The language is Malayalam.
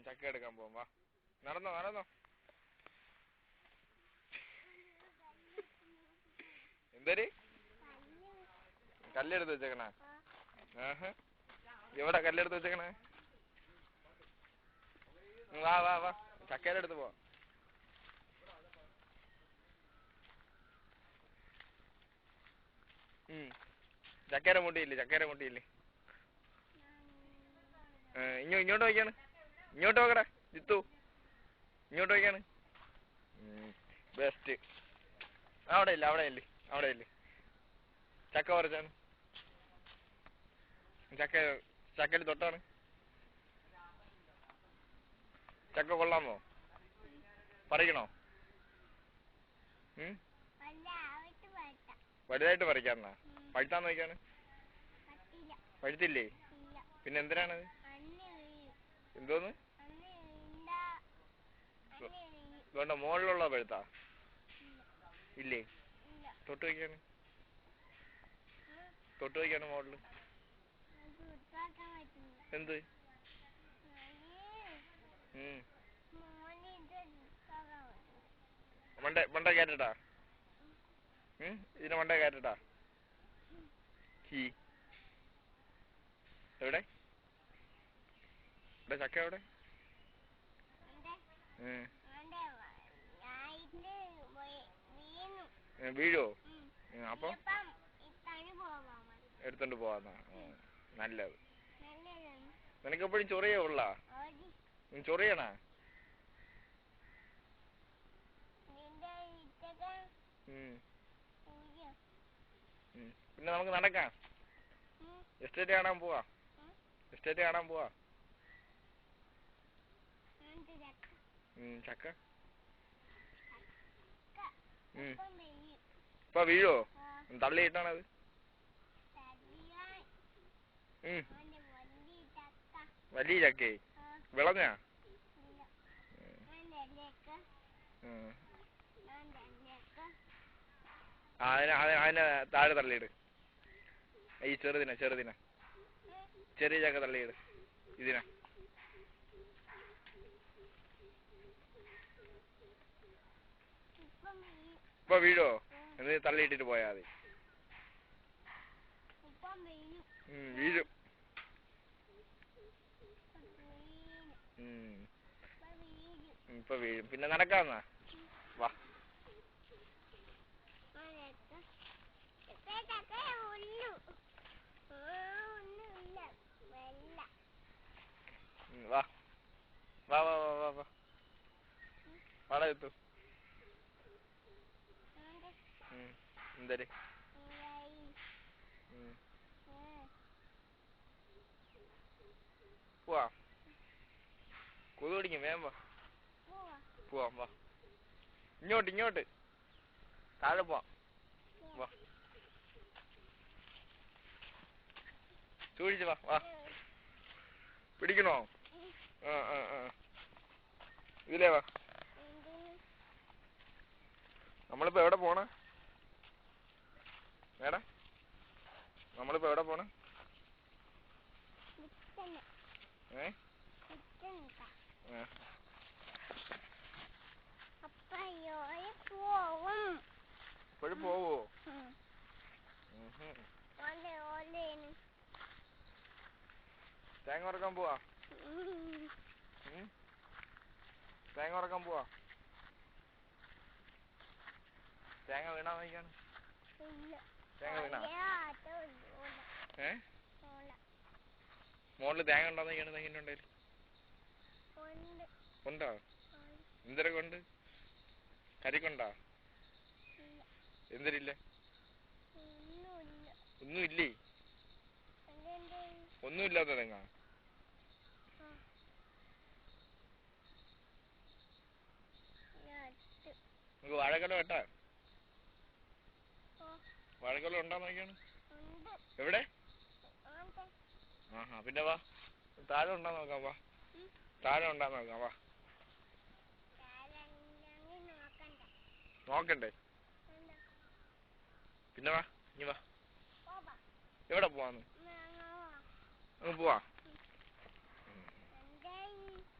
ചക്ക എടുക്കാൻ പോവാം. വാ, നടന്നോ നടന്നോ. എന്തേര് കല്ലെടുത്ത് വെച്ചേക്കണേ? എവിടെ കല്ലെടുത്ത് വെച്ചേക്കണേ? വാ വാ വാ, ചക്കേടെ അടുത്ത് പോവാം. ചക്കേരെ മുട്ടിയില്ലേ? ചക്കേരെ മുട്ടിയില്ലേ? ഇങ്ങോട്ട് നോക്കിയാണ്. ഇങ്ങോട്ട് നോക്കടാ ജിത്തു, ഇങ്ങോട്ട് നോക്കിയാണ്. ബെസ്റ്റ്. അവിടെ ഇല്ല, അവിടെ ഇല്ലേ, അവിടെ ഇല്ലേ. ചക്ക പറിച്ചാണ്. ചക്കയിൽ തൊട്ടാണ്. ചക്ക കൊള്ളാമോ? പറിക്കണോ? വലുതായിട്ട് പറിക്കാന്നാ? പഴുത്താന്ന് നോക്കിയാണ്. പഴുത്തില്ലേ? പിന്നെ എന്തിനാണത്? എന്തോന്ന്? ഇതുകൊണ്ട് മുകളിലുള്ള പഴുത്താ? ഇല്ലേ? തൊട്ട് വയ്ക്കാണ്, തൊട്ട് വയ്ക്കാണ് മുകളില്. എന്ത്? മണ്ട കയറ്റട്ടാ? ഇതിന് മണ്ട കയറ്റട്ടാ? എവിടെ ഇവിടെ ചക്ക? എവിടെ? വീഴോ? അപ്പൊ എടുത്തോണ്ട് പോവാന്നാ? നല്ലത്. നിനക്കെപ്പോഴും ചൊറിയേ ഉള്ള? ചൊറിയണ? പിന്നെ നമുക്ക് നടക്കാം. എസ്റ്റേറ്റ് കാണാൻ പോവാ. എസ്റ്റേറ്റ് കാണാൻ പോവാ. ചക്ക ഇപ്പൊ വീഴോ? തള്ളിയിട്ടാണത്. വലിയ ചക്കേ വിളഞ്ഞാ? അതിനെ താഴെ തള്ളിയിട്. ഈ ചെറുതിനെ ചെറിയ ചക്ക തള്ളിയിട്. ഇതിനെ ഇപ്പൊ വീഴോ? എന്നിട്ട് തള്ളിയിട്ടിട്ട് പോയാ മതി. വീഴും. ഇപ്പൊ വീഴും. പിന്നെ നടക്കാന്നാ? വാ. വാ വാ വാ വാ വാ വാ വാടാ എത്തു. എന്തര്? പോവാ. കൊതു പിടിക്കും. വേഗം വാ. പോവാം. വാ, ഇങ്ങോട്ട് താഴെ പോവാം. വാ, സൂക്ഷിച്ച് വാ. വാ, പിടിക്കണോ? ഇതിലേ വാ. നമ്മളിപ്പോ എവിടെ പോണ? മേഡം, നമ്മളിപ്പോ എവിടെ പോണ? ഇപ്പോഴും പോവോ? തേങ്ങ ഉറക്കാൻ പോവാ. തേങ്ങ ഉറക്കാൻ പോവാ. തേങ്ങ വീണാ നോക്കിയാണ്. തേങ്ങ വീണാ? മോളില് തേങ്ങ ഉണ്ടോ നോക്കിയാണ്. തെങ്ങിൻ്റെ ഉണ്ടോ? എന്തൊക്കെ ഉണ്ട്? കരിക്കുണ്ടോ? എന്തിനില്ല? ഒന്നുമില്ലേ? ഒന്നുമില്ലാത്ത തെങ്ങ? നമുക്ക് വാഴക്കൊല വെട്ടാ. വാഴക്കൊല ഉണ്ടോ നോക്കിയാണ്. എവിടെ? പിന്നെ വാ, താഴെ ഉണ്ടാ നോക്കാം. വാ, താഴെ ഉണ്ടാ നോക്കാം. വാ, നോക്കണ്ടേ? പിന്നെ വാ, ഇനി വാ. എവിടെ പോവാന്ന്? അങ്ങ് പോവാ.